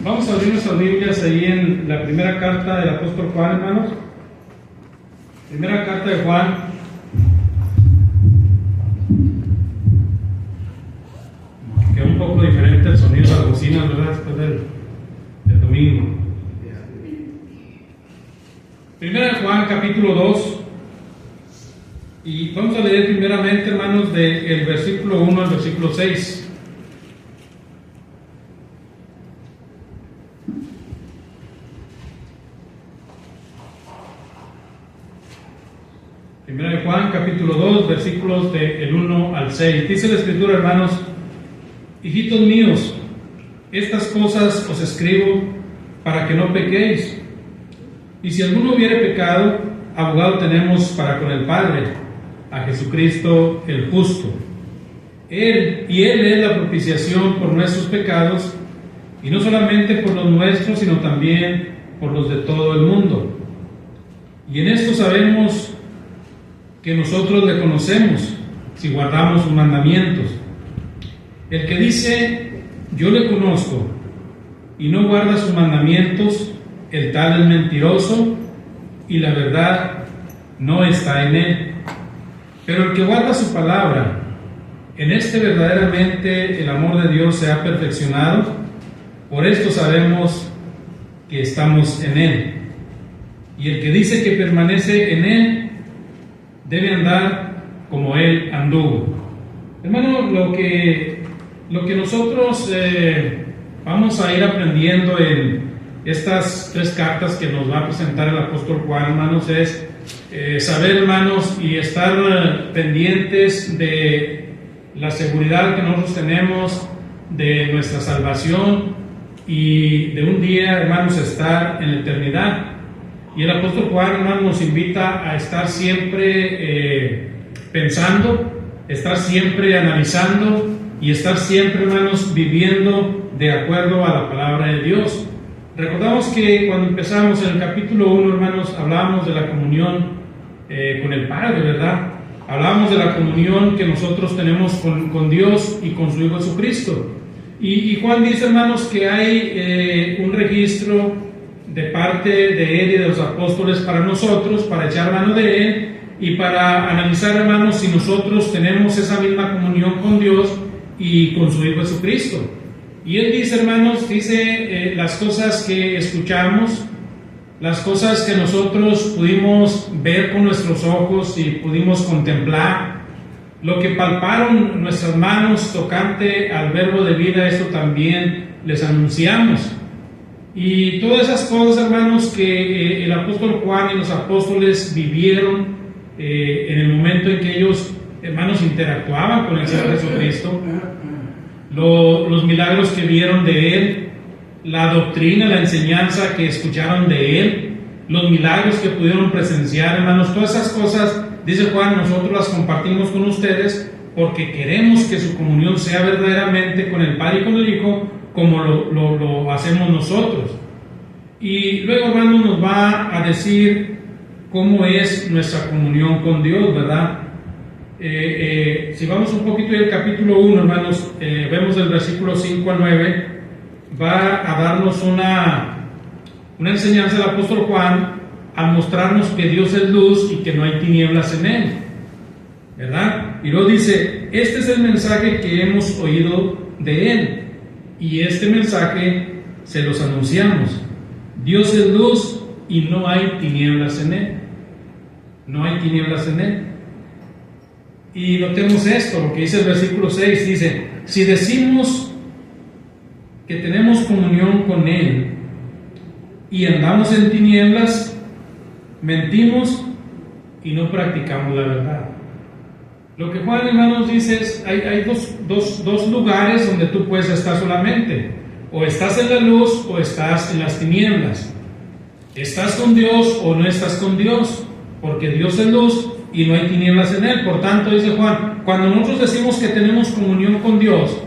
Vamos a abrir nuestras Biblias ahí en la primera carta del apóstol Juan, hermanos. Primera carta de Juan. Queda un poco diferente el sonido de las bocinas, ¿verdad? Después del domingo. Primera de Juan, capítulo 2. Y vamos a leer primeramente, hermanos, del versículo 1 al versículo 6. Primera de Juan, capítulo 2, versículos del 1 al 6. Dice la Escritura, hermanos: hijitos míos, estas cosas os escribo para que no pequéis. Y si alguno hubiere pecado, abogado tenemos para con el Padre, a Jesucristo el justo. Él es la propiciación por nuestros pecados, y no solamente por los nuestros, sino también por los de todo el mundo. Y en esto sabemos que nosotros le conocemos, si guardamos sus mandamientos. El que dice, yo le conozco, y no guarda sus mandamientos, el tal es mentiroso, y la verdad no está en él. Pero el que guarda su palabra, en este verdaderamente el amor de Dios se ha perfeccionado. Por esto sabemos que estamos en él. Y el que dice que permanece en él, debe andar como él anduvo. Hermano, lo que nosotros vamos a ir aprendiendo en estas tres cartas que nos va a presentar el apóstol Juan, hermanos, es saber, hermanos, y estar pendientes de la seguridad que nosotros tenemos de nuestra salvación y de un día, hermanos, estar en la eternidad. Y el apóstol Juan, hermanos, nos invita a estar siempre pensando, estar siempre analizando y estar siempre, hermanos, viviendo de acuerdo a la palabra de Dios. Recordamos que cuando empezamos en el capítulo 1, hermanos, hablábamos de la comunión con el Padre, ¿verdad? Hablábamos de la comunión que nosotros tenemos con Dios y con su Hijo Jesucristo. Y Juan dice, hermanos, que hay un registro de parte de él y de los apóstoles para nosotros, para echar mano de él y para analizar, hermanos, si nosotros tenemos esa misma comunión con Dios y con su Hijo Jesucristo. Y él dice, hermanos, las cosas que escuchamos, las cosas que nosotros pudimos ver con nuestros ojos y pudimos contemplar, lo que palparon nuestras manos tocante al verbo de vida, esto también les anunciamos. Y todas esas cosas, hermanos, que el apóstol Juan y los apóstoles vivieron en el momento en que ellos, hermanos, interactuaban con el Señor Jesucristo, los milagros que vieron de Él, la doctrina, la enseñanza que escucharon de Él, los milagros que pudieron presenciar, hermanos, todas esas cosas, dice Juan, nosotros las compartimos con ustedes porque queremos que su comunión sea verdaderamente con el Padre y con el Hijo, como lo hacemos nosotros. Y luego, hermano, nos va a decir cómo es nuestra comunión con Dios, ¿verdad? Si vamos un poquito del capítulo 1, hermanos, vemos del versículo 5 al 9, va a darnos una enseñanza del apóstol Juan al mostrarnos que Dios es luz y que no hay tinieblas en él, ¿verdad? Y luego dice, este es el mensaje que hemos oído de él, y este mensaje se los anunciamos. Dios es luz y no hay tinieblas en él. No hay tinieblas en él. Y notemos esto, lo que dice el versículo 6, dice, si decimos que tenemos comunión con él y andamos en tinieblas, mentimos y no practicamos la verdad. Lo que Juan, hermanos, dice es, hay dos lugares donde tú puedes estar solamente. O estás en la luz o estás en las tinieblas. Estás con Dios o no estás con Dios, porque Dios es luz y no hay tinieblas en él. Por tanto, dice Juan, cuando nosotros decimos que tenemos comunión con Dios,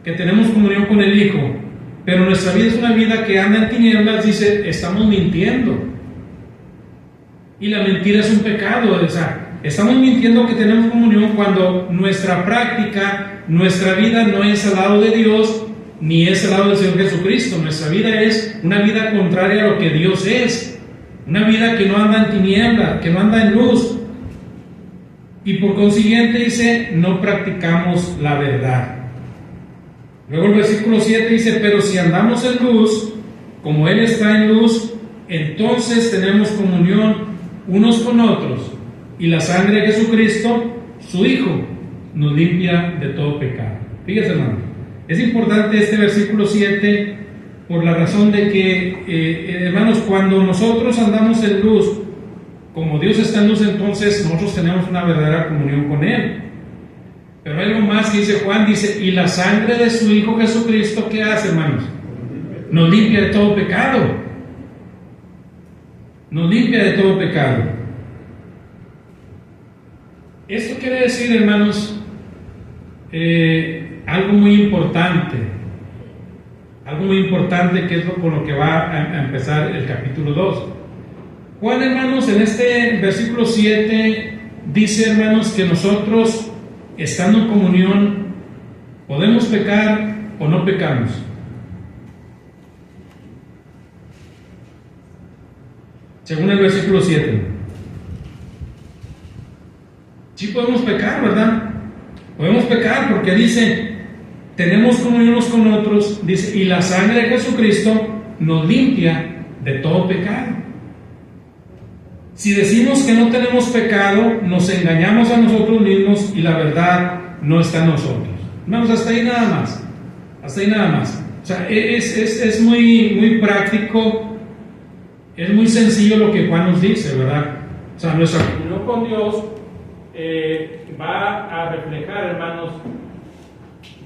que tenemos comunión con el Hijo, pero nuestra vida es una vida que anda en tinieblas, dice, estamos mintiendo. Y la mentira es un pecado, o sea, estamos mintiendo que tenemos comunión cuando nuestra práctica, nuestra vida no es al lado de Dios ni es el lado del Señor Jesucristo. Nuestra vida es una vida contraria a lo que Dios es, una vida que no anda en tiniebla, que no anda en luz, y por consiguiente dice, no practicamos la verdad. Luego el versículo 7 dice, pero si andamos en luz, como Él está en luz, entonces tenemos comunión unos con otros, y la sangre de Jesucristo, su Hijo, nos limpia de todo pecado. Fíjese, hermano, es importante este versículo 7 por la razón de que, hermanos, cuando nosotros andamos en luz, como Dios está en luz, entonces nosotros tenemos una verdadera comunión con Él. Pero hay algo más que dice Juan, dice, y la sangre de su Hijo Jesucristo, ¿qué hace, hermanos? Nos limpia de todo pecado. Nos limpia de todo pecado. Esto quiere decir, hermanos, algo muy importante. Algo muy importante que es con lo que va a empezar el capítulo 2. Juan, hermanos, en este versículo 7 dice, hermanos, que nosotros, estando en comunión, podemos pecar o no pecamos. Según el versículo 7. Sí podemos pecar, ¿verdad? Podemos pecar porque dice, tenemos comunión unos con otros, dice, y la sangre de Jesucristo nos limpia de todo pecado. Si decimos que no tenemos pecado, nos engañamos a nosotros mismos y la verdad no está en nosotros. Hermanos, hasta ahí nada más. Hasta ahí nada más. O sea, es muy práctico, es muy sencillo lo que Juan nos dice, ¿verdad? O sea, nuestra comunión con Dios va a reflejar, hermanos,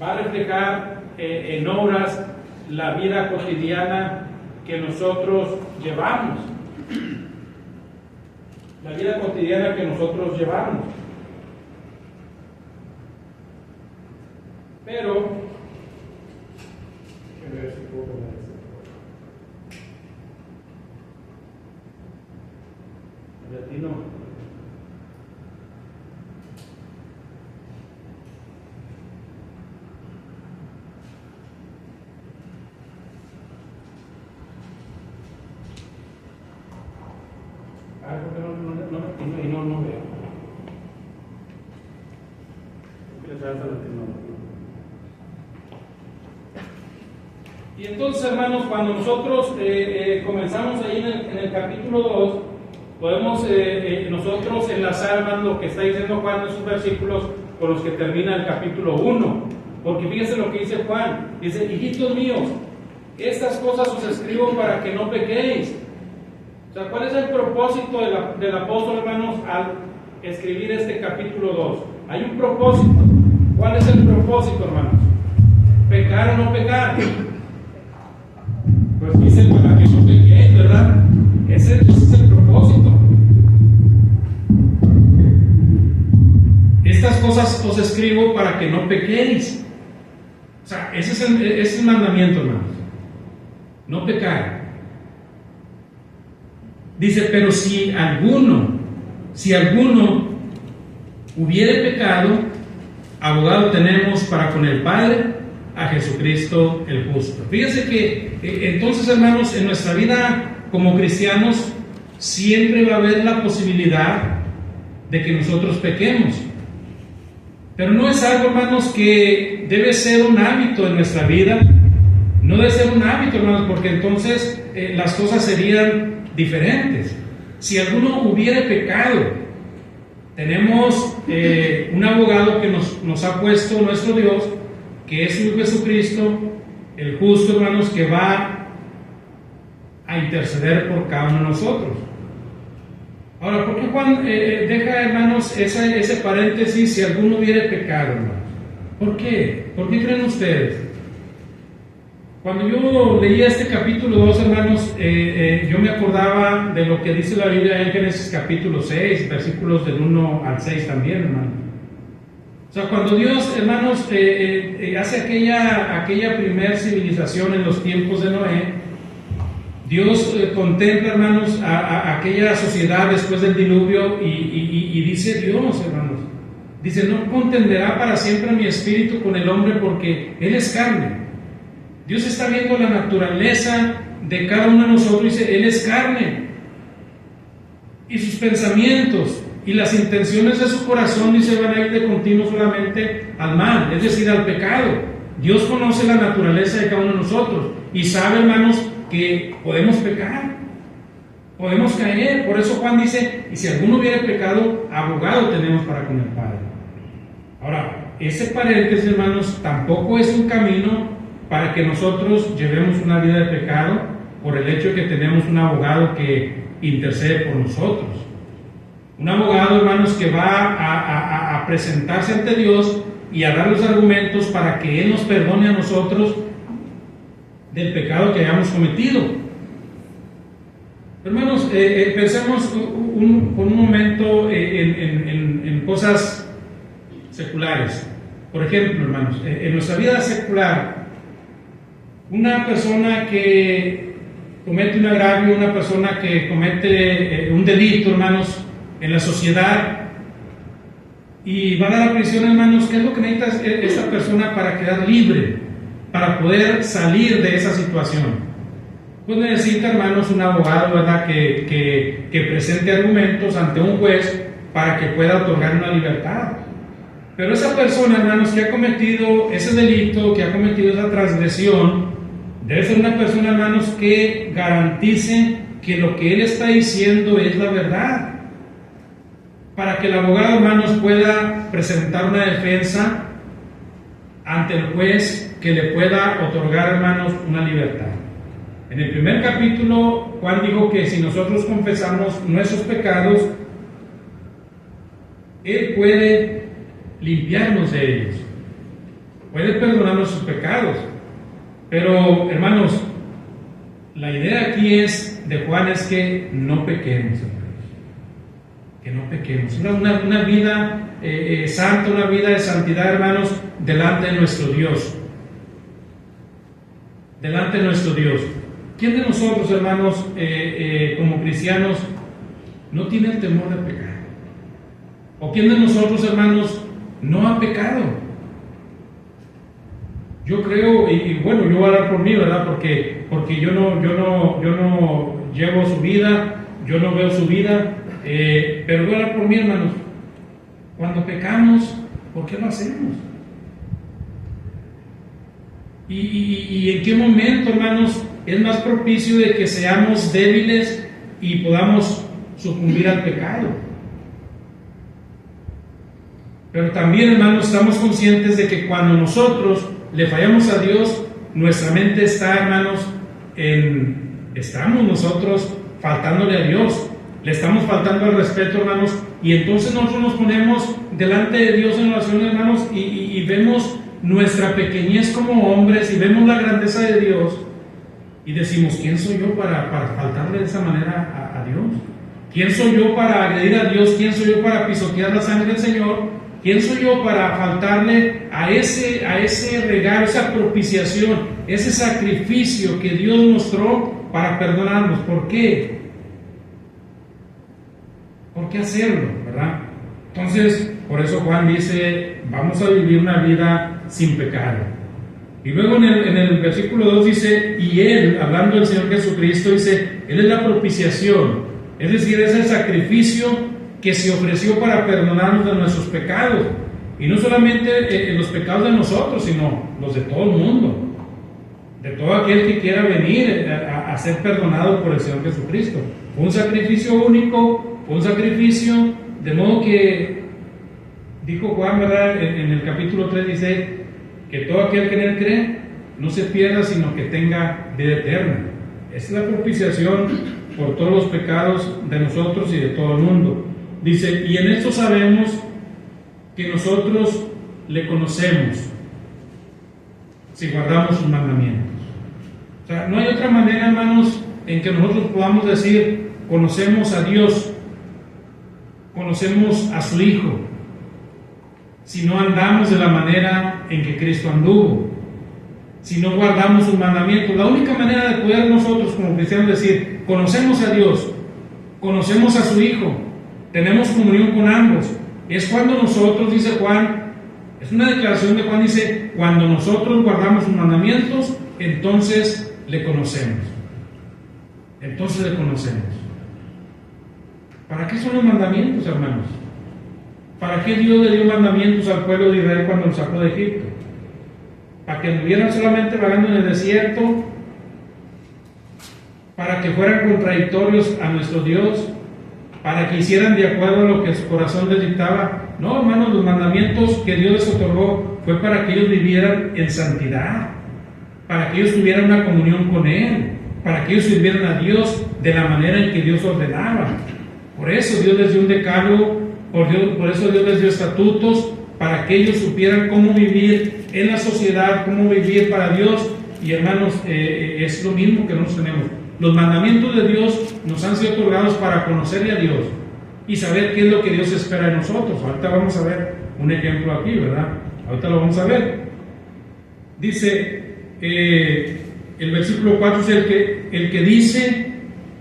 va a reflejar en obras la vida cotidiana que nosotros llevamos. La vida cotidiana que nosotros llevamos. Pero, a ver si puedo poner esto. A ti no. No veo. Y entonces, hermanos, cuando nosotros comenzamos ahí en el capítulo 2, podemos nosotros enlazar, hermanos, lo que está diciendo Juan en esos versículos con los que termina el capítulo 1. Porque fíjense lo que dice Juan. Dice, hijitos míos, estas cosas os escribo para que no pequéis. O sea, ¿cuál es el propósito del apóstol, hermanos, al escribir este capítulo 2? Hay un propósito. ¿Cuál es el propósito, hermanos? ¿Pecar o no pecar? Pues dice, para que no pequéis, ¿verdad? Ese es el propósito. Estas cosas os escribo para que no pequéis. O sea, ese es el mandamiento, hermanos. No pecar. Dice, pero si alguno hubiere pecado, abogado tenemos para con el Padre, a Jesucristo el justo. Fíjense que entonces, hermanos, en nuestra vida como cristianos siempre va a haber la posibilidad de que nosotros pequemos. Pero no es algo, hermanos, que debe ser un hábito en nuestra vida. No debe ser un hábito, hermanos, porque entonces las cosas serían diferentes. Si alguno hubiere pecado, tenemos un abogado que nos ha puesto nuestro Dios, que es Jesucristo, el justo, hermanos, que va a interceder por cada uno de nosotros. Ahora, ¿por qué Juan deja, hermanos, ese paréntesis, si alguno hubiere pecado, hermanos? ¿Por qué? ¿Por qué creen ustedes? Cuando yo leía este capítulo 2, hermanos, yo me acordaba de lo que dice la Biblia en Génesis capítulo 6, versículos del 1 al 6 también, hermanos. O sea, cuando Dios, hermanos, hace aquella primer civilización en los tiempos de Noé, Dios contempla, hermanos, a aquella sociedad después del diluvio y dice Dios, hermanos, dice, no contenderá para siempre mi espíritu con el hombre porque él es carne. Dios está viendo la naturaleza de cada uno de nosotros y dice, Él es carne. Y sus pensamientos y las intenciones de su corazón, dice, van a ir de continuo solamente al mal, es decir, al pecado. Dios conoce la naturaleza de cada uno de nosotros y sabe, hermanos, que podemos pecar, podemos caer. Por eso Juan dice, y si alguno hubiera pecado, abogado tenemos para con el Padre. Ahora, ese paréntesis, hermanos, tampoco es un camino para que nosotros llevemos una vida de pecado por el hecho de que tenemos un abogado que intercede por nosotros. Un abogado, hermanos, que va a presentarse ante Dios y a dar los argumentos para que Él nos perdone a nosotros del pecado que hayamos cometido. Hermanos, pensemos por un momento en cosas seculares. Por ejemplo, hermanos, en nuestra vida secular, una persona que comete un agravio, una persona que comete un delito, hermanos, en la sociedad, y va a dar a prisión, hermanos, ¿qué es lo que necesita esta persona para quedar libre, para poder salir de esa situación? Pues necesita, hermanos, un abogado, ¿verdad?, que presente argumentos ante un juez para que pueda otorgar una libertad. Pero esa persona, hermanos, que ha cometido ese delito, que ha cometido esa transgresión, debe ser una persona, hermanos, que garantice que lo que él está diciendo es la verdad, para que el abogado, hermanos, pueda presentar una defensa ante el juez que le pueda otorgar, hermanos, una libertad. En el primer capítulo, Juan dijo que si nosotros confesamos nuestros pecados, Él puede limpiarnos de ellos, puede perdonar nuestros pecados. Pero, hermanos, la idea aquí de Juan es que no pequemos, hermanos, que no pequemos. Una vida santa, una vida de santidad, hermanos, delante de nuestro Dios. Delante de nuestro Dios. ¿Quién de nosotros, hermanos, como cristianos, no tiene el temor de pecar? ¿O quién de nosotros, hermanos, no ha pecado? Yo creo, y bueno, yo voy a hablar por mí, ¿verdad? Porque yo no llevo su vida, yo no veo su vida, pero voy a hablar por mí, hermanos. Cuando pecamos, ¿por qué lo hacemos? ¿Y en qué momento, hermanos, es más propicio de que seamos débiles y podamos sucumbir al pecado? Pero también, hermanos, estamos conscientes de que cuando nosotros le fallamos a Dios, nuestra mente está, hermanos, estamos nosotros faltándole a Dios, le estamos faltando al respeto, hermanos, y entonces nosotros nos ponemos delante de Dios en oración, hermanos, y vemos nuestra pequeñez como hombres y vemos la grandeza de Dios y decimos, ¿quién soy yo para faltarle de esa manera a Dios? ¿Quién soy yo para agredir a Dios? ¿Quién soy yo para pisotear la sangre del Señor? ¿Quién soy yo para faltarle a ese regalo, esa propiciación, ese sacrificio que Dios mostró para perdonarnos? ¿Por qué? ¿Por qué hacerlo, verdad? Entonces, por eso Juan dice, vamos a vivir una vida sin pecado. Y luego en el versículo 2 dice, y Él, hablando del Señor Jesucristo, dice, Él es la propiciación, es decir, es el sacrificio que se ofreció para perdonarnos de nuestros pecados, y no solamente los pecados de nosotros, sino los de todo el mundo, de todo aquel que quiera venir a ser perdonado por el Señor Jesucristo. Fue un sacrificio único, fue un sacrificio, de modo que dijo Juan, ¿verdad? En el capítulo 3 dice que todo aquel que en Él cree no se pierda, sino que tenga vida eterna. Esa es la propiciación por todos los pecados de nosotros y de todo el mundo. Dice, y en esto sabemos que nosotros le conocemos si guardamos sus mandamientos. O sea, no hay otra manera, hermanos, en que nosotros podamos decir, conocemos a Dios, conocemos a su Hijo, si no andamos de la manera en que Cristo anduvo, si no guardamos sus mandamientos. La única manera de poder nosotros como cristianos decir, conocemos a Dios, conocemos a su Hijo, tenemos comunión con ambos, es cuando nosotros, dice Juan, es una declaración de Juan, dice, cuando nosotros guardamos sus mandamientos entonces le conocemos. Entonces le conocemos. ¿Para qué son los mandamientos, hermanos? ¿Para qué Dios le dio mandamientos al pueblo de Israel cuando los sacó de Egipto? ¿Para que anduvieran solamente vagando en el desierto? ¿Para que fueran contradictorios a nuestro Dios? ¿Para que hicieran de acuerdo a lo que su corazón les dictaba? No, hermanos, los mandamientos que Dios les otorgó fue para que ellos vivieran en santidad, para que ellos tuvieran una comunión con Él, para que ellos sirvieran a Dios de la manera en que Dios ordenaba. Por eso Dios les dio un decálogo, por eso Dios les dio estatutos, para que ellos supieran cómo vivir en la sociedad, cómo vivir para Dios. Y hermanos, es lo mismo que nosotros tenemos. Los mandamientos de Dios nos han sido otorgados para conocerle a Dios y saber qué es lo que Dios espera de nosotros. Ahorita vamos a ver un ejemplo aquí, ¿verdad? Ahorita lo vamos a ver. Dice el versículo 4, es el que dice,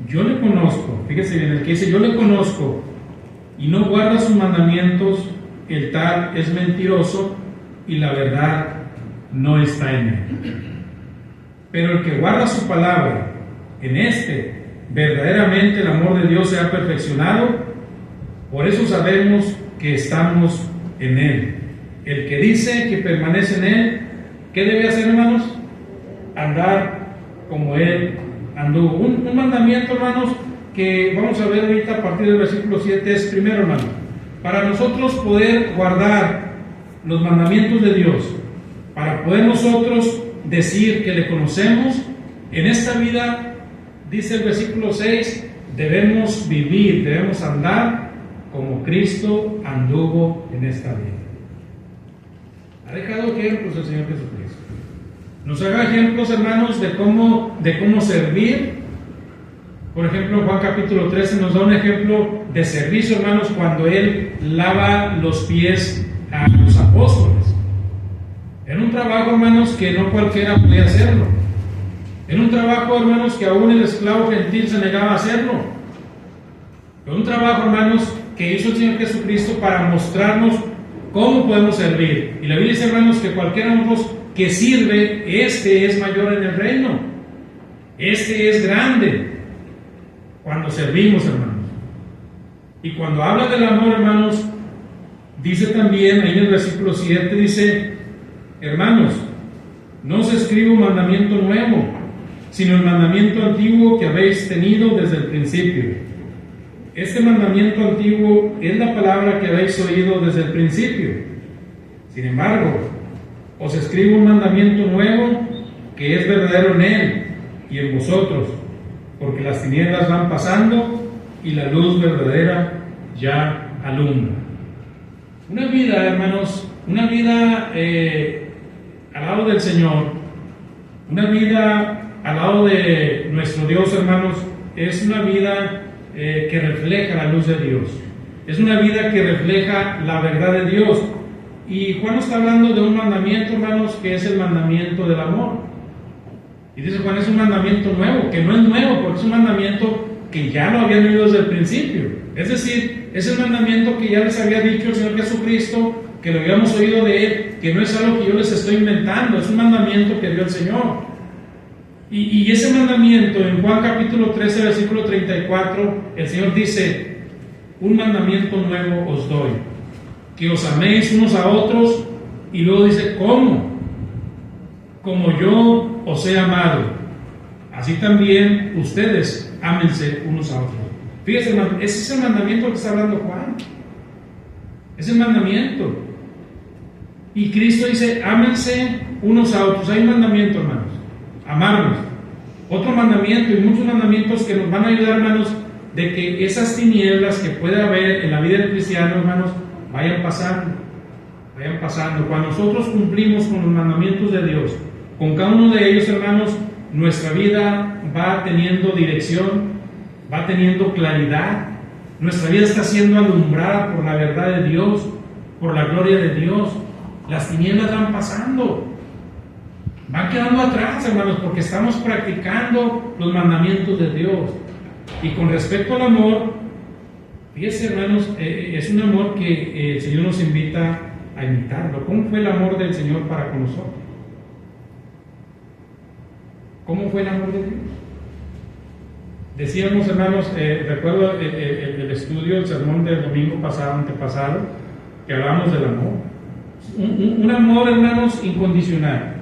yo le conozco. Fíjese bien, el que dice, yo le conozco y no guarda sus mandamientos, el tal es mentiroso y la verdad no está en él. Pero el que guarda su palabra, en verdaderamente el amor de Dios se ha perfeccionado. Por eso sabemos que estamos en Él. El que dice que permanece en Él, ¿qué debe hacer, hermanos? Andar como Él anduvo. Un mandamiento, hermanos, que vamos a ver ahorita a partir del versículo 7 es primero, hermanos, para nosotros poder guardar los mandamientos de Dios, para poder nosotros decir que le conocemos, en esta vida, dice el versículo 6, debemos vivir, debemos andar como Cristo anduvo en esta vida. Ha dejado ejemplos el Señor Jesucristo. Nos haga ejemplos, hermanos, de cómo servir. Por ejemplo, Juan capítulo 13 nos da un ejemplo de servicio, hermanos, cuando Él lava los pies a los apóstoles. Era un trabajo, hermanos, que no cualquiera podía hacerlo. Era un trabajo, hermanos, que aún el esclavo gentil se negaba a hacerlo. Era un trabajo, hermanos, que hizo el Señor Jesucristo para mostrarnos cómo podemos servir. Y la Biblia dice, hermanos, que cualquiera de nosotros que sirve, es mayor en el reino. Es grande cuando servimos, hermanos. Y cuando habla del amor, hermanos, dice también, ahí en el versículo 7, dice, hermanos, no os escribo un mandamiento nuevo, sino el mandamiento antiguo que habéis tenido desde el principio. Este mandamiento antiguo es la palabra que habéis oído desde el principio. Sin embargo, os escribo un mandamiento nuevo que es verdadero en Él y en vosotros, porque las tinieblas van pasando y la luz verdadera ya alumbra. Una vida, hermanos, una vida al lado del Señor, una vida al lado de nuestro Dios, hermanos, es una vida que refleja la luz de Dios. Es una vida que refleja la verdad de Dios. Y Juan está hablando de un mandamiento, hermanos, que es el mandamiento del amor. Y dice Juan, es un mandamiento nuevo, que no es nuevo, porque es un mandamiento que ya lo habían oído desde el principio. Es decir, es el mandamiento que ya les había dicho el Señor Jesucristo, que lo habíamos oído de Él, que no es algo que yo les estoy inventando, es un mandamiento que dio el Señor. Y ese mandamiento, en Juan capítulo 13, versículo 34, el Señor dice, un mandamiento nuevo os doy, que os améis unos a otros, y luego dice, ¿cómo? Como yo os he amado, así también ustedes ámense unos a otros. Fíjense, hermano, ese es el mandamiento que está hablando Juan. Es el mandamiento. Y Cristo dice, ámense unos a otros. Hay un mandamiento, hermanos, amarnos. Otro mandamiento y muchos mandamientos que nos van a ayudar, hermanos, de que esas tinieblas que puede haber en la vida del cristiano, hermanos, vayan pasando. Cuando nosotros cumplimos con los mandamientos de Dios, con cada uno de ellos, hermanos, nuestra vida va teniendo dirección, va teniendo claridad. Nuestra vida está siendo alumbrada por la verdad de Dios, por la gloria de Dios. Las tinieblas van pasando, van quedando atrás, hermanos, porque estamos practicando los mandamientos de Dios. Y con respecto al amor, fíjense, hermanos, es un amor que el Señor nos invita a imitarlo. ¿Cómo fue el amor del Señor para con nosotros? ¿Cómo fue el amor de Dios? Decíamos, hermanos, recuerdo el estudio, el sermón del domingo pasado, antepasado, que hablamos del amor. Un amor, hermanos, incondicional.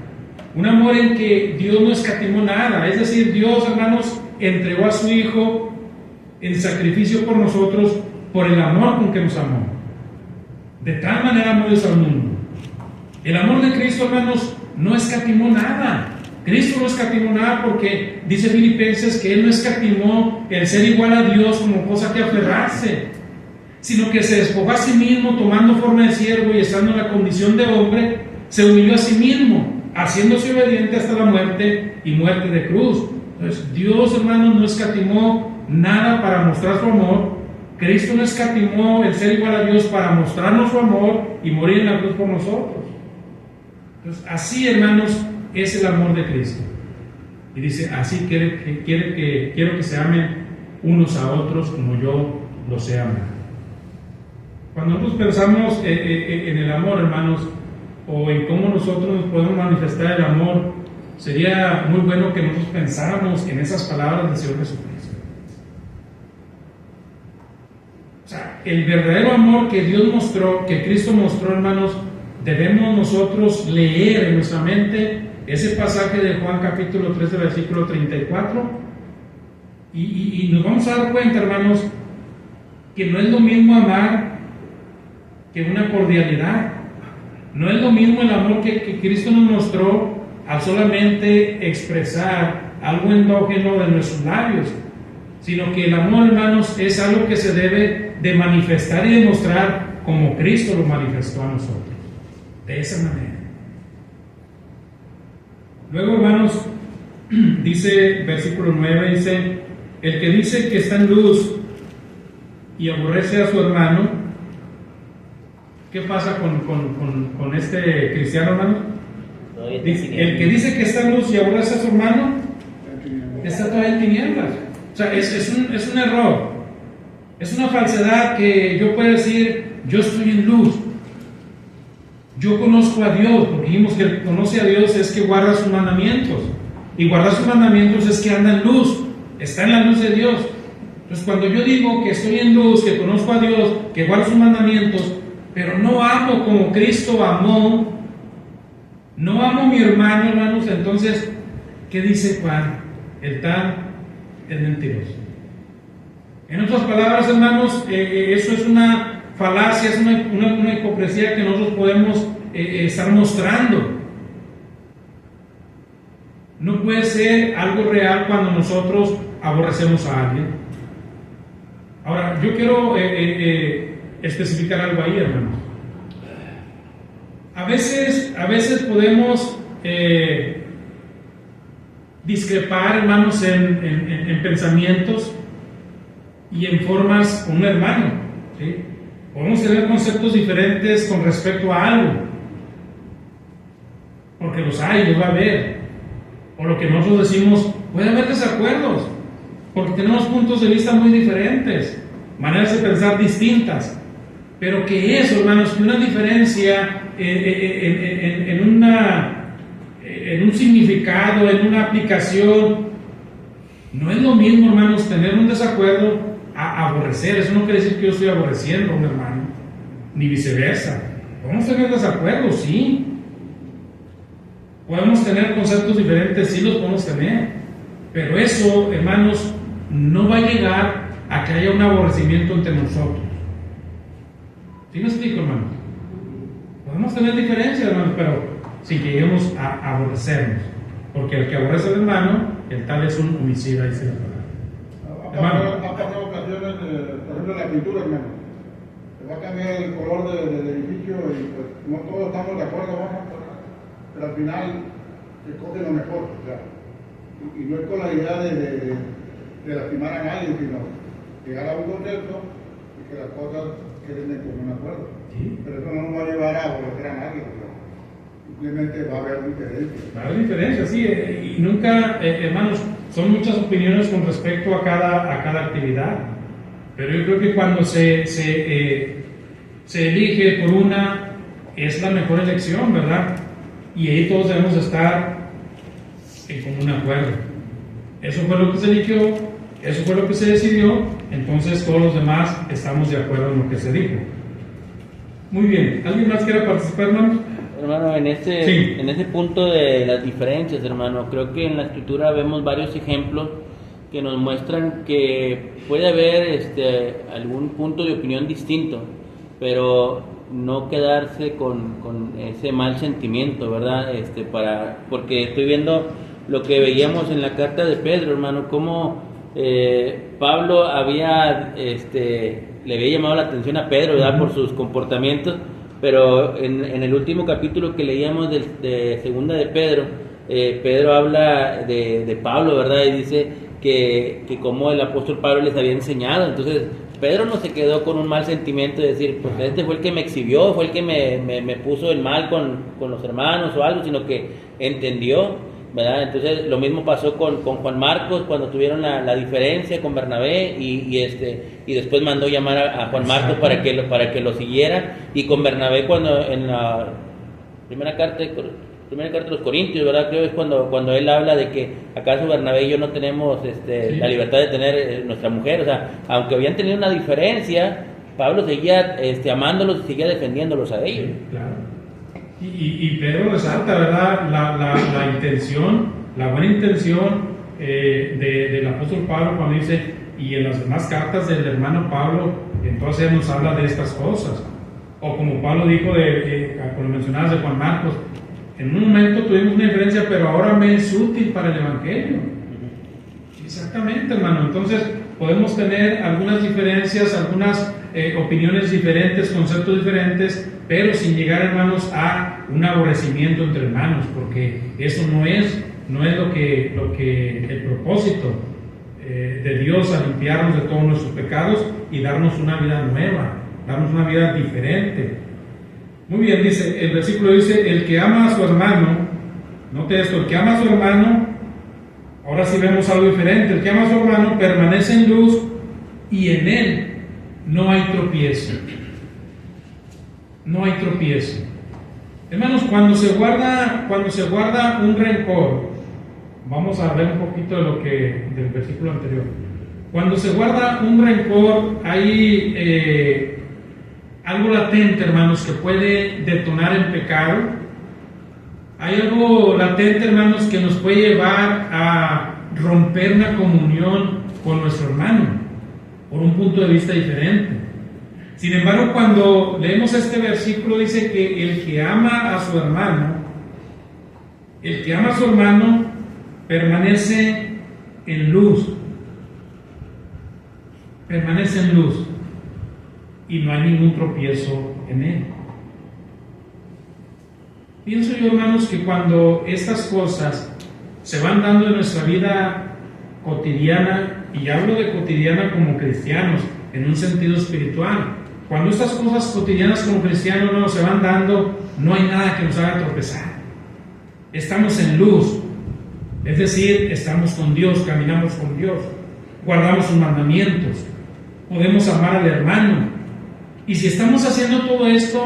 Un amor en que Dios no escatimó nada. Es decir, Dios, hermanos, entregó a su Hijo en sacrificio por nosotros, por el amor con que nos amó. De tal manera amó Dios al mundo. El amor de Cristo, hermanos, no escatimó nada. Cristo no escatimó nada porque dice Filipenses que Él no escatimó el ser igual a Dios como cosa que aferrarse, sino que se despojó a sí mismo tomando forma de siervo y estando en la condición de hombre, se humilló a sí mismo, haciéndose obediente hasta la muerte y muerte de cruz. Entonces, Dios, hermanos, no escatimó nada para mostrar su amor. Cristo no escatimó el ser igual a Dios para mostrarnos su amor y morir en la cruz por nosotros. Entonces, así, hermanos, es el amor de Cristo. Y dice, así quiero que se amen unos a otros como yo los he amado. Cuando nosotros pensamos en el amor, hermanos, o en cómo nosotros nos podemos manifestar el amor, sería muy bueno que nosotros pensáramos en esas palabras del Señor Jesucristo. O sea, el verdadero amor que Dios mostró, que Cristo mostró, hermanos, debemos nosotros leer en nuestra mente ese pasaje de Juan capítulo 3, versículo 34, y nos vamos a dar cuenta, hermanos, que no es lo mismo amar que una cordialidad. No es lo mismo el amor que Cristo nos mostró al solamente expresar algo endógeno de nuestros labios, sino que el amor, hermanos, es algo que se debe de manifestar y demostrar como Cristo lo manifestó a nosotros, de esa manera. Luego, hermanos, dice versículo 9, dice, el que dice que está en luz y aborrece a su hermano, ¿qué pasa con este cristiano, hermano? Dice, el que dice que está en luz y aborrece a su hermano, está todavía en tinieblas. O sea, es un error, es una falsedad que yo puedo decir, yo estoy en luz. Yo conozco a Dios, porque dijimos que el que conoce a Dios es que guarda sus mandamientos. Y guardar sus mandamientos es que anda en luz, está en la luz de Dios. Entonces, cuando yo digo que estoy en luz, que conozco a Dios, que guardo sus mandamientos, pero no amo como Cristo amó, no amo a mi hermano, hermanos, entonces, ¿qué dice Juan? El tal es mentiroso. En otras palabras, hermanos, eso es una falacia, es una hipocresía que nosotros podemos estar mostrando. No puede ser algo real cuando nosotros aborrecemos a alguien. Ahora, yo quiero especificar algo ahí, hermanos. A veces podemos discrepar, hermanos, en pensamientos y en formas con un hermano, ¿sí? Podemos tener conceptos diferentes con respecto a algo, porque los hay, los va a haber. O lo que nosotros decimos, puede haber desacuerdos, porque tenemos puntos de vista muy diferentes, maneras de pensar distintas. Pero que eso, hermanos, que una diferencia en un significado, en una aplicación, no es lo mismo, hermanos, tener un desacuerdo a aborrecer. Eso no quiere decir que yo estoy aborreciendo a un hermano, ni viceversa. Podemos tener desacuerdos, sí. Podemos tener conceptos diferentes, sí los podemos tener. Pero eso, hermanos, no va a llegar a que haya un aborrecimiento entre nosotros. ¿Sí me explico, hermanos? Podemos tener diferencias, hermanos, pero sin que lleguemos a aborrecernos. Porque el que aborrece al hermano, el tal es un homicida, dice la palabra. Ha pasado ocasiones, por ejemplo, en la pintura, hermano. Se va a cambiar el color del edificio y pues no todos estamos de acuerdo, vamos, pero al final se coge lo mejor, o sea, y no es con la idea de lastimar a nadie, sino llegar a un concepto y que las cosas queden en común acuerdo. ¿Sí? Pero eso no nos va a llevar a aborrecer a nadie, o sea, simplemente va a haber diferencias. Va a haber diferencias, sí, y nunca, hermanos, son muchas opiniones con respecto a cada actividad, pero yo creo que cuando se elige por una, es la mejor elección, ¿verdad? Y ahí todos debemos estar en común acuerdo. Eso fue lo que se eligió, eso fue lo que se decidió, entonces todos los demás estamos de acuerdo en lo que se dijo. Muy bien, ¿alguien más quiere participar, hermano? Hermano, en ese punto de las diferencias, hermano, creo que en la escritura vemos varios ejemplos que nos muestran que puede haber algún punto de opinión distinto, pero no quedarse con ese mal sentimiento, ¿verdad? Porque estoy viendo lo que veíamos en la carta de Pedro, hermano, cómo Pablo le había llamado la atención a Pedro, ¿verdad? Por sus comportamientos, pero en el último capítulo que leíamos de segunda de Pedro, Pedro habla de Pablo, ¿verdad? Y dice que como el apóstol Pablo les había enseñado. Entonces Pedro no se quedó con un mal sentimiento de decir, pues este fue el que me exhibió, fue el que me puso en mal con los hermanos o algo, sino que entendió, ¿verdad? Entonces lo mismo pasó con Juan Marcos cuando tuvieron la diferencia con Bernabé y después mandó llamar a Juan Marcos para que lo siguiera, y con Bernabé cuando en la primera carta de los Corintios, ¿verdad? Creo que es cuando él habla de que acaso Bernabé y yo no tenemos Sí. la libertad de tener nuestra mujer. O sea, aunque habían tenido una diferencia, Pablo seguía amándolos y seguía defendiéndolos a ellos. Claro. Y Pedro resalta, ¿verdad? La intención, la buena intención del apóstol Pablo cuando dice, y en las demás cartas del hermano Pablo, entonces nos habla de estas cosas. O como Pablo dijo, como mencionabas de Juan Marcos, en un momento tuvimos una diferencia, pero ahora me es útil para el Evangelio. Exactamente, hermano. Entonces podemos tener algunas diferencias, algunas opiniones diferentes, conceptos diferentes, pero sin llegar, hermanos, a un aborrecimiento entre hermanos, porque eso no es lo que el propósito de Dios a limpiarnos de todos nuestros pecados y darnos una vida nueva, darnos una vida diferente. Muy bien, dice, el versículo dice, el que ama a su hermano, note esto, el que ama a su hermano, ahora sí vemos algo diferente, el que ama a su hermano permanece en luz y en él no hay tropiezo. No hay tropiezo. Hermanos, cuando se guarda un rencor, vamos a ver un poquito del versículo anterior. Cuando se guarda un rencor, hay algo latente, hermanos, que puede detonar el pecado. Hay algo latente, hermanos, que nos puede llevar a romper una comunión con nuestro hermano por un punto de vista diferente. Sin embargo, cuando leemos este versículo, dice que el que ama a su hermano permanece en luz. Permanece en luz. Y no hay ningún tropiezo en él. Pienso yo, hermanos, que cuando estas cosas se van dando en nuestra vida cotidiana, y hablo de cotidiana como cristianos, en un sentido espiritual, cuando estas cosas cotidianas como cristianos no se van dando, no hay nada que nos haga tropezar. Estamos en luz, es decir, estamos con Dios, caminamos con Dios, guardamos sus mandamientos, podemos amar al hermano. Y si estamos haciendo todo esto,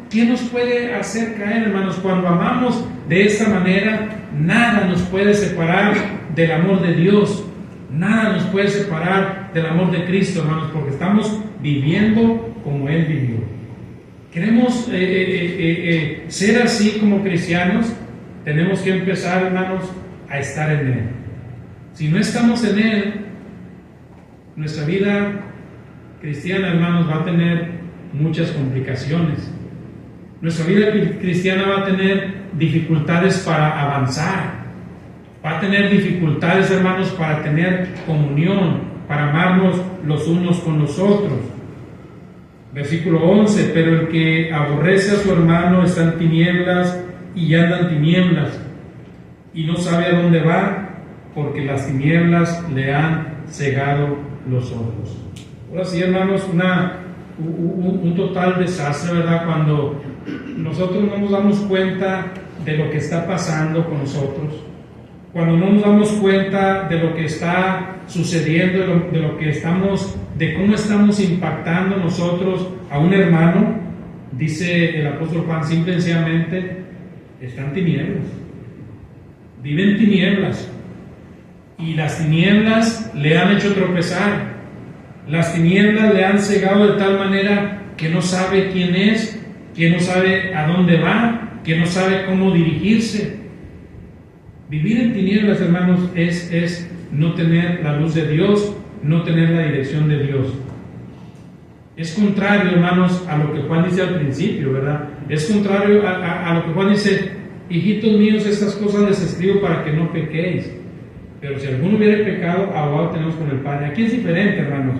¿qué nos puede hacer caer, hermanos? Cuando amamos de esta manera, nada nos puede separar del amor de Dios, nada nos puede separar del amor de Cristo, hermanos, porque estamos viviendo como Él vivió. Queremos ser así como cristianos, tenemos que empezar, hermanos, a estar en Él. Si no estamos en Él, nuestra vida cristiana, hermanos, va a tener muchas complicaciones. Nuestra vida cristiana va a tener dificultades para avanzar, va a tener dificultades, hermanos, para tener comunión, para amarnos los unos con los otros. Versículo 11, pero el que aborrece a su hermano está en tinieblas y anda en tinieblas y no sabe a dónde va, porque las tinieblas le han cegado los ojos. Ahora sí, hermanos, un total desastre, ¿verdad? Cuando nosotros no nos damos cuenta de lo que está pasando con nosotros, cuando no nos damos cuenta de lo que está sucediendo, de cómo estamos impactando nosotros a un hermano, dice el apóstol Juan, simple y sencillamente, está en tinieblas. vive en tinieblas, y las tinieblas le han hecho tropezar. Las tinieblas le han cegado de tal manera que no sabe quién es, que no sabe a dónde va, que no sabe cómo dirigirse. Vivir en tinieblas, hermanos, es no tener la luz de Dios, no tener la dirección de Dios. Es contrario, hermanos, a lo que Juan dice al principio, ¿verdad? Es contrario a lo que Juan dice: hijitos míos, estas cosas les escribo para que no pequéis. Pero si alguno hubiera pecado, abogado tenemos con el Padre. Aquí es diferente, hermanos.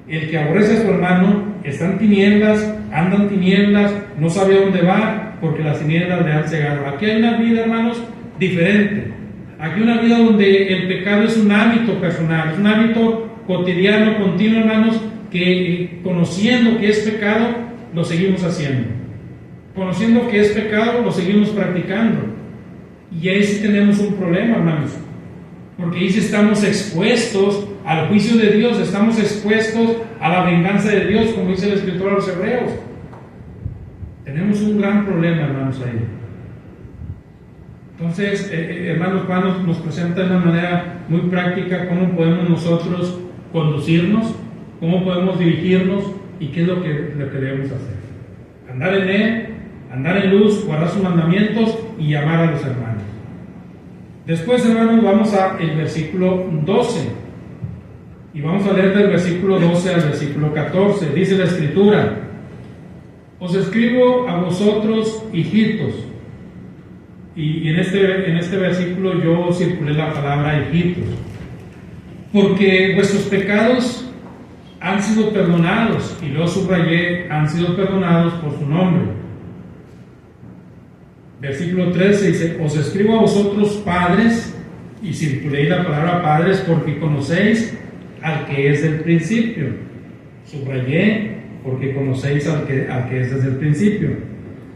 El que aborrece a su hermano está en tinieblas, anda en tinieblas, no sabe a dónde va, porque las tinieblas le han cegado. Aquí hay una vida, hermanos, diferente. Aquí hay una vida donde el pecado es un hábito personal, es un hábito cotidiano, continuo, hermanos, que conociendo que es pecado, lo seguimos haciendo. Conociendo que es pecado, lo seguimos practicando. Y ahí sí tenemos un problema, hermanos. Porque ahí sí estamos expuestos al juicio de Dios, estamos expuestos a la venganza de Dios, como dice el escritor a los Hebreos. Tenemos un gran problema, hermanos, ahí. Entonces, hermanos, Juan nos presenta de una manera muy práctica cómo podemos nosotros conducirnos, cómo podemos dirigirnos y qué es lo que debemos hacer. Andar en Él, andar en luz, guardar sus mandamientos y amar a los hermanos. Después, hermanos, vamos al versículo 12. Y vamos a leer del versículo 12 al versículo 14. Dice la Escritura: os escribo a vosotros, hijitos. Y en este versículo yo circulé la palabra hijitos. Porque vuestros pecados han sido perdonados. Y luego subrayé: han sido perdonados por su nombre. Versículo 13 dice: os escribo a vosotros, padres, y circulé la palabra padres, porque conocéis al que es del principio. Subrayé: porque conocéis al que es desde el principio.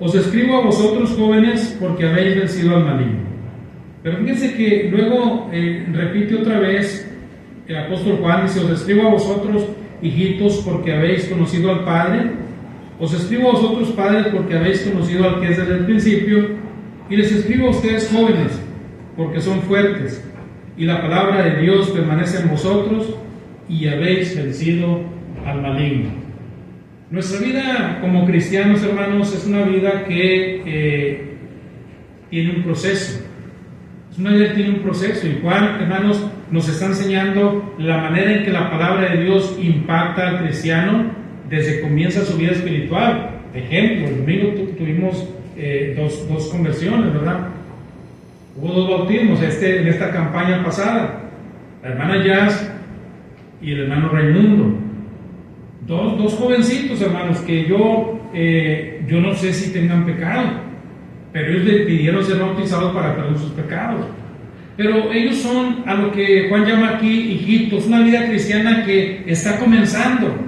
Os escribo a vosotros, jóvenes, porque habéis vencido al maligno. Pero fíjense que luego repite otra vez el apóstol Juan, dice: os escribo a vosotros, hijitos, porque habéis conocido al Padre. Os escribo a vosotros, padres, porque habéis conocido al que es desde el principio. Y les escribo a ustedes, jóvenes, porque son fuertes, y la palabra de Dios permanece en vosotros, y habéis vencido al maligno. Nuestra vida como cristianos, hermanos, es una vida que tiene un proceso. Es una vida que tiene un proceso. Y Juan, hermanos, nos está enseñando la manera en que la palabra de Dios impacta al cristiano desde que comienza su vida espiritual. Ejemplo, el domingo tuvimos dos conversiones, ¿verdad? Hubo 2 bautismos en esta campaña pasada. La hermana Jazz y el hermano Raimundo. Dos jovencitos, hermanos, que yo no sé si tengan pecado, pero ellos le pidieron ser bautizados para perdonar sus pecados. Pero ellos son a lo que Juan llama aquí hijitos, una vida cristiana que está comenzando.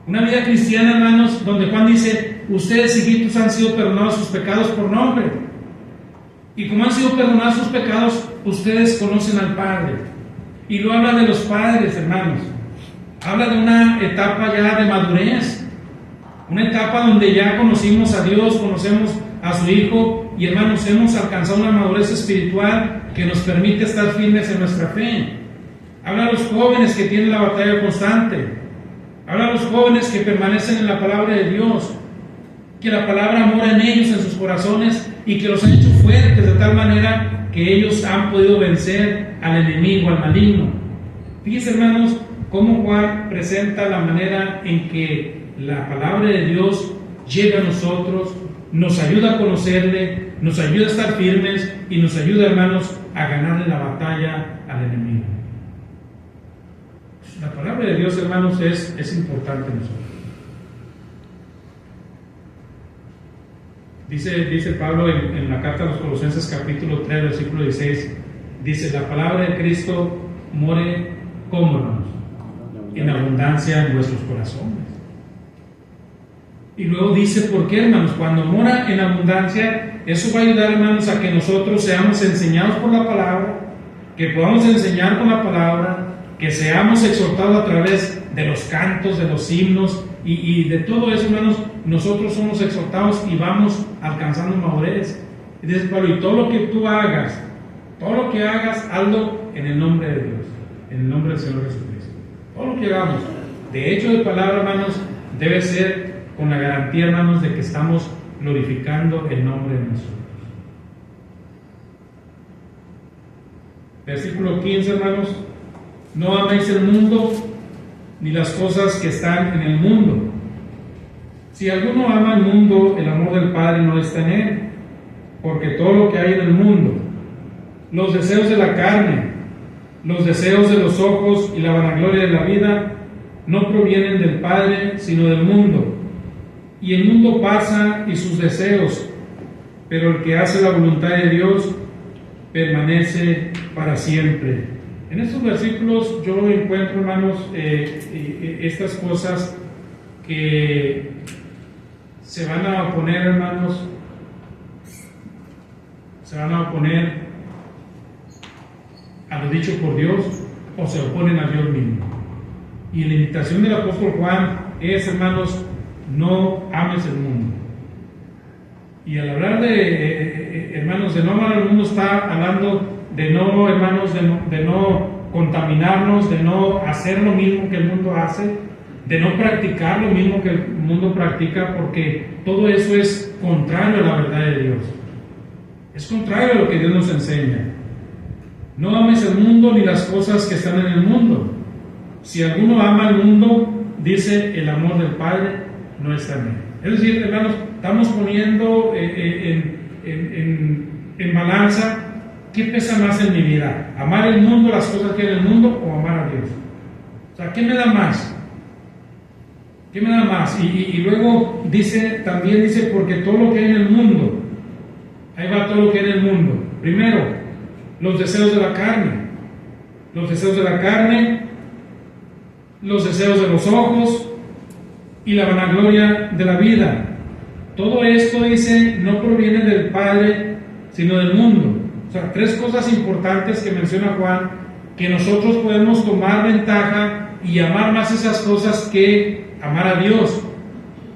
Una vida cristiana, hermanos, donde Juan dice: ustedes, hijitos, han sido perdonados sus pecados por nombre. Y como han sido perdonados sus pecados, ustedes conocen al Padre. Y lo habla de los padres, hermanos. Habla de una etapa ya de madurez. Una etapa donde ya conocimos a Dios, conocemos a su Hijo. Y, hermanos, hemos alcanzado una madurez espiritual que nos permite estar firmes en nuestra fe. Habla a los jóvenes que tienen la batalla constante. Habla a los jóvenes que permanecen en la palabra de Dios, que la palabra mora en ellos, en sus corazones, y que los ha hecho fuertes de tal manera que ellos han podido vencer al enemigo, al maligno. Fíjense, hermanos, cómo Juan presenta la manera en que la palabra de Dios llega a nosotros, nos ayuda a conocerle, nos ayuda a estar firmes y nos ayuda, hermanos, a ganarle la batalla al enemigo. La palabra de Dios, hermanos, es importante en nosotros. Dice Pablo en la carta a los Colosenses capítulo 3, versículo 16, dice: la palabra de Cristo more, ¿cómo, hermanos? En abundancia en vuestros corazones. Y luego dice: ¿por qué, hermanos? Cuando mora en abundancia, eso va a ayudar, hermanos, a que nosotros seamos enseñados por la palabra, que podamos enseñar con la palabra, que seamos exhortados a través de los cantos, de los himnos y de todo eso, hermanos. Nosotros somos exhortados y vamos alcanzando madurez. Y dice Pablo: y todo lo que tú hagas Todo lo que hagas, hazlo en el nombre de Dios, en el nombre del Señor Jesucristo. Todo lo que hagamos, de hecho de palabra, hermanos, debe ser con la garantía, hermanos, de que estamos glorificando el nombre de nosotros. Versículo 15, hermanos: no améis el mundo ni las cosas que están en el mundo. Si alguno ama el mundo, el amor del Padre no está en él, porque todo lo que hay en el mundo, los deseos de la carne, los deseos de los ojos y la vanagloria de la vida, no provienen del Padre, sino del mundo. Y el mundo pasa y sus deseos, pero el que hace la voluntad de Dios permanece para siempre. En estos versículos yo encuentro, hermanos, estas cosas que se van a oponer, hermanos, se van a oponer a lo dicho por Dios, o se oponen a Dios mismo. Y la invitación del apóstol Juan es, hermanos, no ames el mundo. Y al hablar de, hermanos, de no amar al mundo, está hablando de no, hermanos, de no contaminarnos, de no hacer lo mismo que el mundo hace, de no practicar lo mismo que el mundo practica, porque todo eso es contrario a la verdad de Dios. Es contrario a lo que Dios nos enseña. No ames el mundo ni las cosas que están en el mundo. Si alguno ama al mundo, dice, el amor del Padre no está en él. Es decir, hermanos, estamos poniendo en balanza qué pesa más en mi vida: amar el mundo, las cosas que hay en el mundo, o amar a Dios. O sea, ¿qué me da más? ¿Qué me da más? Y luego también dice, porque todo lo que hay en el mundo, ahí va todo lo que hay en el mundo. Primero, los deseos de la carne, los deseos de la carne, los deseos de los ojos y la vanagloria de la vida. Todo esto, dice, no proviene del Padre, sino del mundo. O sea, tres cosas importantes que menciona Juan, que nosotros podemos tomar ventaja y amar más esas cosas que amar a Dios.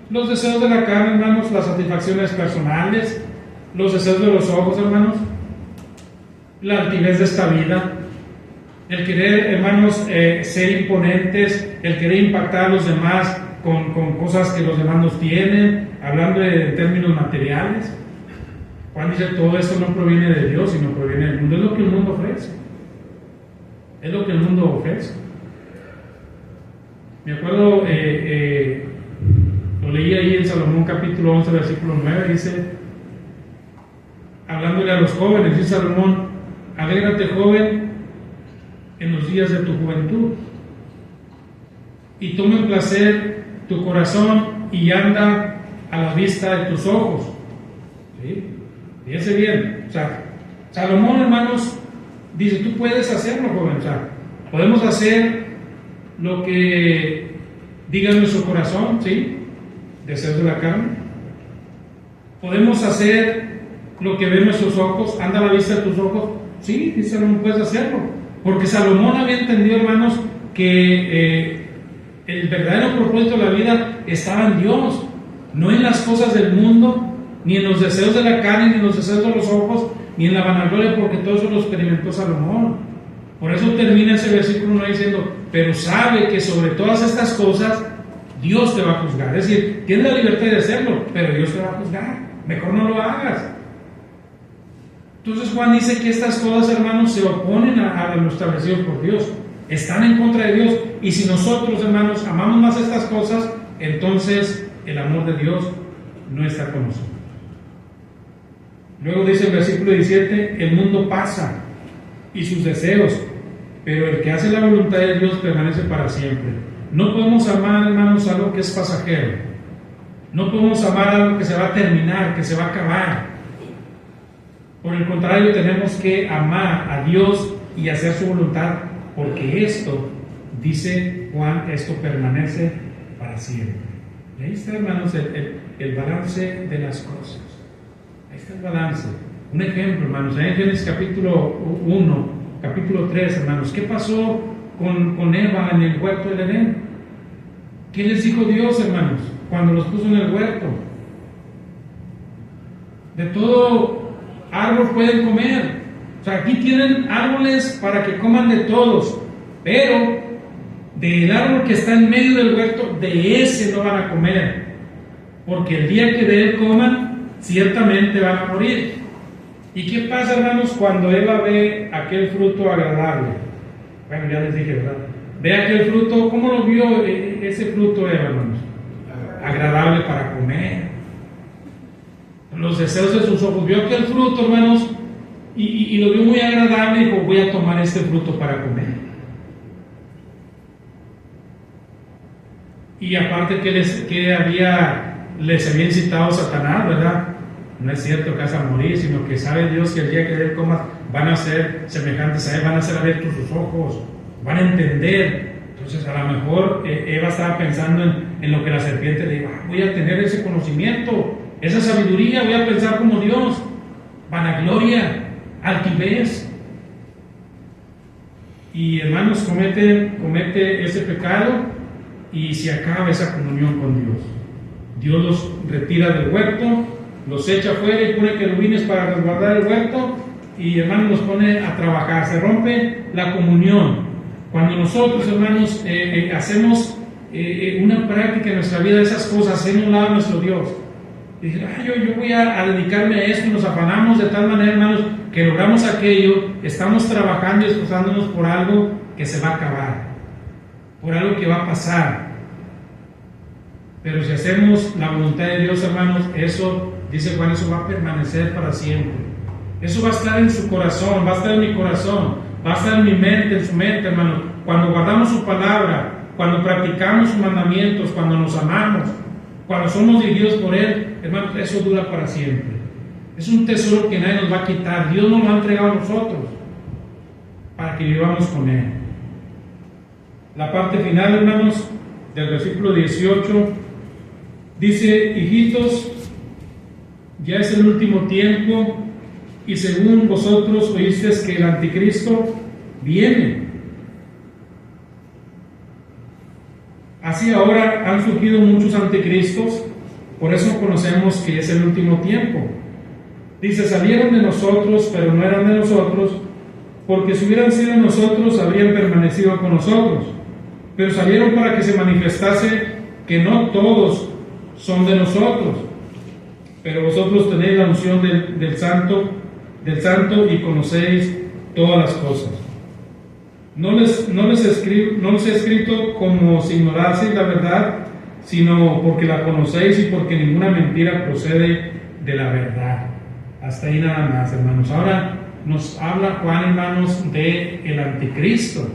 Los deseos de la carne, hermanos, las satisfacciones personales, los deseos de los ojos, hermanos, la altivez de esta vida, el querer, hermanos, ser imponentes, el querer impactar a los demás con cosas que los demás nos tienen, hablando de términos materiales. Juan dice, todo esto no proviene de Dios, sino proviene del mundo. Es lo que el mundo ofrece. Es lo que el mundo ofrece. Me acuerdo, lo leí ahí en Salomón capítulo 11, versículo 9, dice, hablándole a los jóvenes, dice Salomón: alégrate, joven, en los días de tu juventud, y toma en placer tu corazón y anda a la vista de tus ojos. ¿Sí? Fíjense bien. O sea, Salomón, hermanos, dice, tú puedes hacerlo, joven. O sea, podemos hacer lo que diga nuestro corazón, ¿sí? Deseos de la carne. Podemos hacer lo que ven nuestros ojos, anda a la vista de tus ojos. Sí, dice Salomón, puedes hacerlo. Porque Salomón había entendido, hermanos, que el verdadero propósito de la vida estaba en Dios, no en las cosas del mundo, ni en los deseos de la carne, ni en los deseos de los ojos, ni en la vanagloria, porque todo eso lo experimentó Salomón. Por eso termina ese versículo 1 diciendo, pero sabe que sobre todas estas cosas Dios te va a juzgar. Es decir, tienes la libertad de hacerlo, pero Dios te va a juzgar. Mejor no lo hagas. Entonces Juan dice que estas cosas, hermanos, se oponen a lo establecido por Dios. Están en contra de Dios. Y si nosotros, hermanos, amamos más estas cosas, entonces el amor de Dios no está con nosotros. Luego dice el versículo 17, el mundo pasa y sus deseos, pero el que hace la voluntad de Dios permanece para siempre. No podemos amar, hermanos, algo que es pasajero. No podemos amar algo que se va a terminar, que se va a acabar. Por el contrario, tenemos que amar a Dios y hacer su voluntad, porque esto, dice Juan, esto permanece para siempre. Y ahí está, hermanos, el balance de las cosas. Ahí está el balance. Un ejemplo, hermanos, en Génesis capítulo 1, capítulo 3, hermanos, ¿qué pasó con Eva en el huerto del Edén? ¿Qué les dijo Dios, hermanos, cuando los puso en el huerto? De todo árbol pueden comer, O sea, aquí tienen árboles para que coman de todos, pero del árbol que está en medio del huerto, de ese no van a comer, porque el día que de él coman, ciertamente van a morir. ¿Y qué pasa, hermanos, cuando Eva ve aquel fruto agradable? Bueno, ya les dije, ¿verdad? Ve aquel fruto, ¿cómo lo vio ese fruto, Eva, hermanos? Agradable para comer. Los deseos de sus ojos. Vio aquel fruto, hermanos, y lo vio muy agradable y dijo, voy a tomar este fruto para comer. Y aparte que les había incitado Satanás, ¿verdad? No es cierto que vas a morir, sino que sabe Dios que el día que él coma van a ser semejantes a él, van a ser abiertos sus ojos, van a entender. Entonces a lo mejor Eva estaba pensando en lo que la serpiente le dijo, voy a tener ese conocimiento, esa sabiduría, voy a pensar como Dios. Vanagloria, altivez. Y hermanos, comete ese pecado y se acaba esa comunión con Dios. Dios los retira del huerto, los echa afuera y pone querubines para resguardar el huerto y, hermanos, los pone a trabajar. Se rompe la comunión. Cuando nosotros, hermanos, hacemos una práctica en nuestra vida de esas cosas, hacemos un lado a nuestro Dios. Y dicen, yo voy a dedicarme a esto, y nos afanamos de tal manera, hermanos, que logramos aquello, estamos trabajando y esforzándonos por algo que se va a acabar, por algo que va a pasar. Pero si hacemos la voluntad de Dios, hermanos, eso, dice Juan, eso va a permanecer para siempre. Eso va a estar en su corazón, va a estar en mi corazón, va a estar en mi mente, en su mente, hermanos. Cuando guardamos su palabra, cuando practicamos sus mandamientos, cuando nos amamos, cuando somos dirigidos por Él, hermanos, eso dura para siempre. Es un tesoro que nadie nos va a quitar. Dios nos lo ha entregado a nosotros para que vivamos con Él. La parte final, hermanos, del versículo 18 dice, hijitos, ya es el último tiempo y según vosotros oísteis que el anticristo viene. Así ahora han surgido muchos anticristos, por eso conocemos que es el último tiempo. Dice, salieron de nosotros, pero no eran de nosotros, porque si hubieran sido de nosotros, habrían permanecido con nosotros. Pero salieron para que se manifestase que no todos son de nosotros. Pero vosotros tenéis la unción del santo y conocéis todas las cosas. No les he escrito como si ignoraseis la verdad, sino porque la conocéis y porque ninguna mentira procede de la verdad. Hasta ahí nada más, hermanos. Ahora nos habla Juan, hermanos, de el anticristo.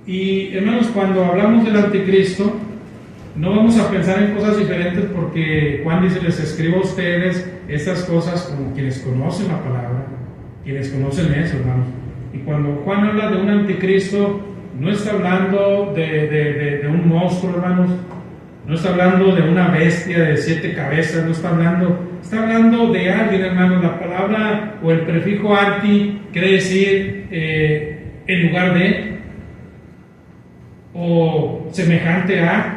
Y, hermanos, cuando hablamos del anticristo, no vamos a pensar en cosas diferentes porque Juan dice, les escribo a ustedes estas cosas como quienes conocen la palabra, quienes conocen eso, hermanos. Y cuando Juan habla de un anticristo, no está hablando de un monstruo, hermanos, no está hablando de una bestia de 7 cabezas, está hablando de alguien, hermanos. La palabra o el prefijo anti quiere decir en lugar de, o semejante a.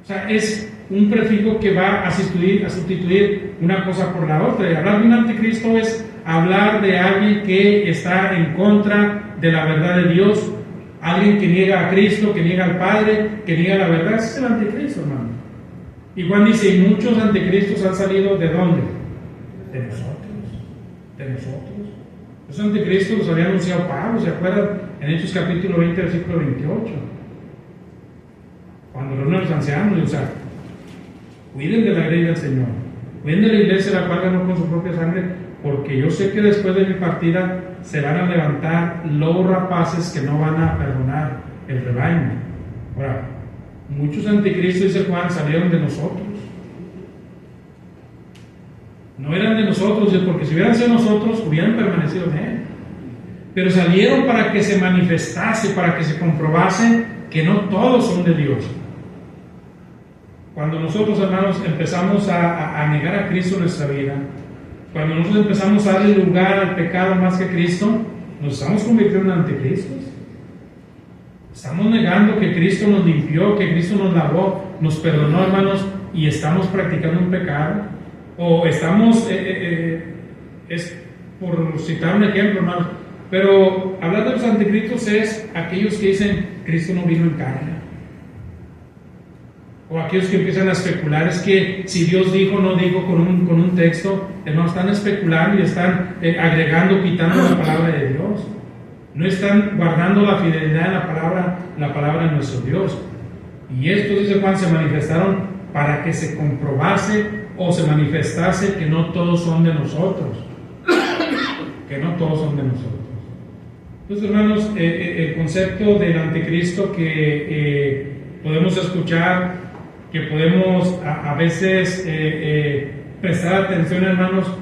O sea, es un prefijo que va a sustituir una cosa por la otra. Y hablar de un anticristo es hablar de alguien que está en contra de la verdad de Dios, alguien que niega a Cristo, que niega al Padre, que niega la verdad. Ese es el anticristo, hermano. Y Juan dice, y muchos anticristos han salido ¿de dónde? De nosotros. Los anticristos los había anunciado Pablo, ¿se acuerdan? En Hechos capítulo 20, versículo 28. Cuando reúnen a los ancianos, o sea, cuiden de la iglesia del Señor, cuiden de la iglesia la cual ganó con su propia sangre, porque yo sé que después de mi partida se van a levantar lobos rapaces que no van a perdonar el rebaño. Ahora, muchos anticristos, dice Juan, salieron de nosotros. No eran de nosotros, porque si hubieran sido nosotros, hubieran permanecido en Él. Pero salieron para que se manifestase, para que se comprobase que no todos son de Dios. Cuando nosotros, hermanos, empezamos a negar a Cristo en nuestra vida, cuando nosotros empezamos a darle lugar al pecado más que Cristo, nos estamos convirtiendo en anticristos. Estamos negando que Cristo nos limpió, que Cristo nos lavó, nos perdonó, hermanos, y estamos practicando un pecado. O estamos por citar un ejemplo, hermanos. Pero hablar de los anticristos es aquellos que dicen Cristo no vino en carne. O aquellos que empiezan a especular, es que si Dios dijo o no dijo con un texto, hermanos, están especulando y están agregando, quitando la palabra de Dios. No están guardando la fidelidad en la palabra de nuestro Dios. Y estos, dice Juan, se manifestaron para que se comprobase o se manifestase que no todos son de nosotros. Que no todos son de nosotros. Entonces, hermanos, el concepto del anticristo que podemos escuchar, que podemos a veces prestar atención, hermanos,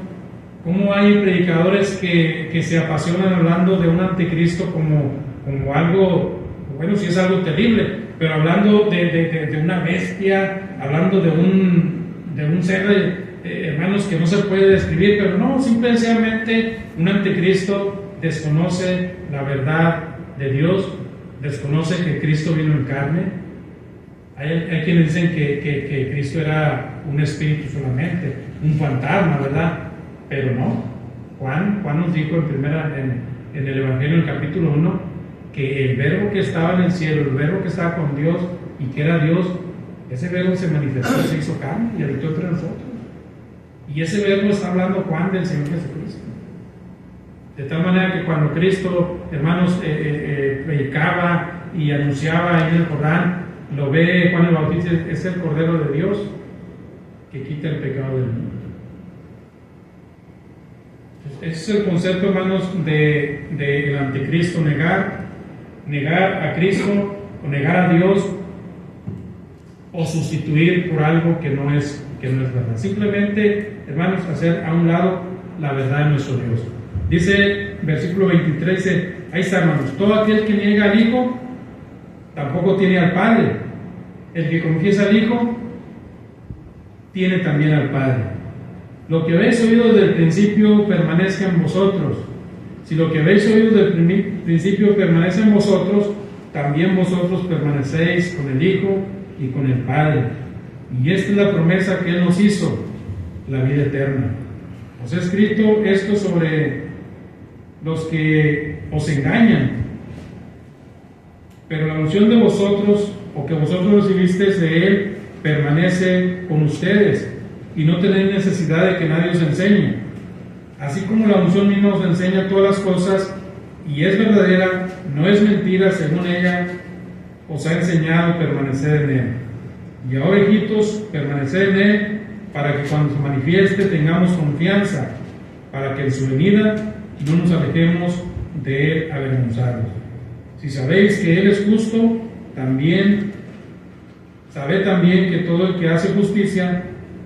cómo hay predicadores que se apasionan hablando de un anticristo como algo, bueno, sí es algo terrible, pero hablando de una bestia, hablando de un ser, hermanos, que no se puede describir, pero no, simplemente un anticristo desconoce la verdad de Dios, desconoce que Cristo vino en carne. Hay quienes dicen que Cristo era un espíritu solamente, un fantasma, ¿verdad? Pero no. Juan nos dijo en el Evangelio, en el capítulo 1, que el verbo que estaba en el cielo, el verbo que estaba con Dios y que era Dios, ese verbo se manifestó, se hizo carne y habitó entre nosotros. Y ese verbo está hablando Juan del Señor Jesucristo. De tal manera que cuando Cristo, hermanos, predicaba y anunciaba en el Jordán, lo ve Juan el Bautista, es el Cordero de Dios que quita el pecado del mundo. Ese es el concepto, hermanos, del anticristo: negar a Cristo, o negar a Dios, o sustituir por algo que no es verdad. Simplemente, hermanos, hacer a un lado la verdad de nuestro Dios. Dice versículo 23, dice, ahí está, hermanos: todo aquel que niega al Hijo tampoco tiene al Padre. El que confiesa al Hijo tiene también al Padre. Lo que habéis oído desde el principio permanezca en vosotros. Si lo que habéis oído desde el principio permanece en vosotros, también vosotros permanecéis con el Hijo y con el Padre. Y esta es la promesa que Él nos hizo, la vida eterna. Os he escrito esto sobre los que os engañan, pero la unción de vosotros, o que vosotros recibisteis de Él, permanece con ustedes, y no tenéis necesidad de que nadie os enseñe. Así como la unción misma os enseña todas las cosas, y es verdadera, no es mentira, según ella os ha enseñado, permanecer en Él. Y ahora, hijitos, permaneced en Él, para que cuando se manifieste tengamos confianza, para que en su venida no nos alejemos de Él avergonzados. Si sabéis que Él es justo, sabed también que todo el que hace justicia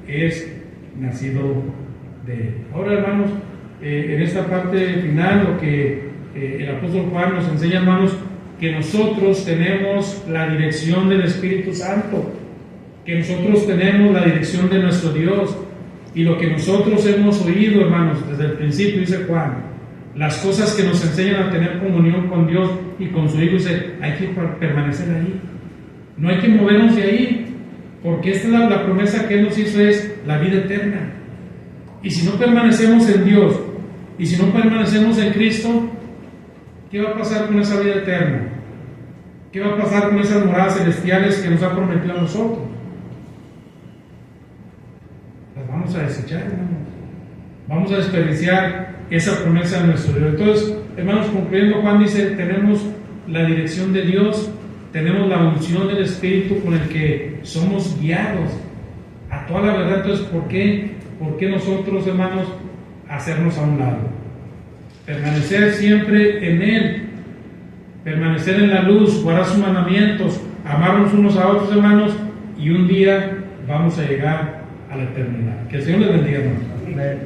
es nacido de Él. Ahora, hermanos, en esta parte final, lo que el apóstol Juan nos enseña, hermanos, que nosotros tenemos la dirección del Espíritu Santo, que nosotros tenemos la dirección de nuestro Dios, y lo que nosotros hemos oído, hermanos, desde el principio, dice Juan, las cosas que nos enseñan a tener comunión con Dios y con su Hijo, dice, hay que permanecer ahí, no hay que movernos de ahí, porque esta es la promesa que Él nos hizo, es la vida eterna. Y si no permanecemos en Dios, y si no permanecemos en Cristo, ¿qué va a pasar con esa vida eterna? ¿Qué va a pasar con esas moradas celestiales que nos ha prometido a nosotros? Las vamos a desechar, hermanos. Vamos a desperdiciar esa promesa de nuestro Dios. Entonces, hermanos, concluyendo, Juan dice, tenemos la dirección de Dios, tenemos la unción del Espíritu con el que somos guiados a toda la verdad. Entonces, ¿por qué nosotros, hermanos, hacernos a un lado? Permanecer siempre en Él, permanecer en la luz, guardar sus mandamientos, amarnos unos a otros, hermanos, y un día vamos a llegar a la eternidad. Que el Señor les bendiga, hermanos. Amén.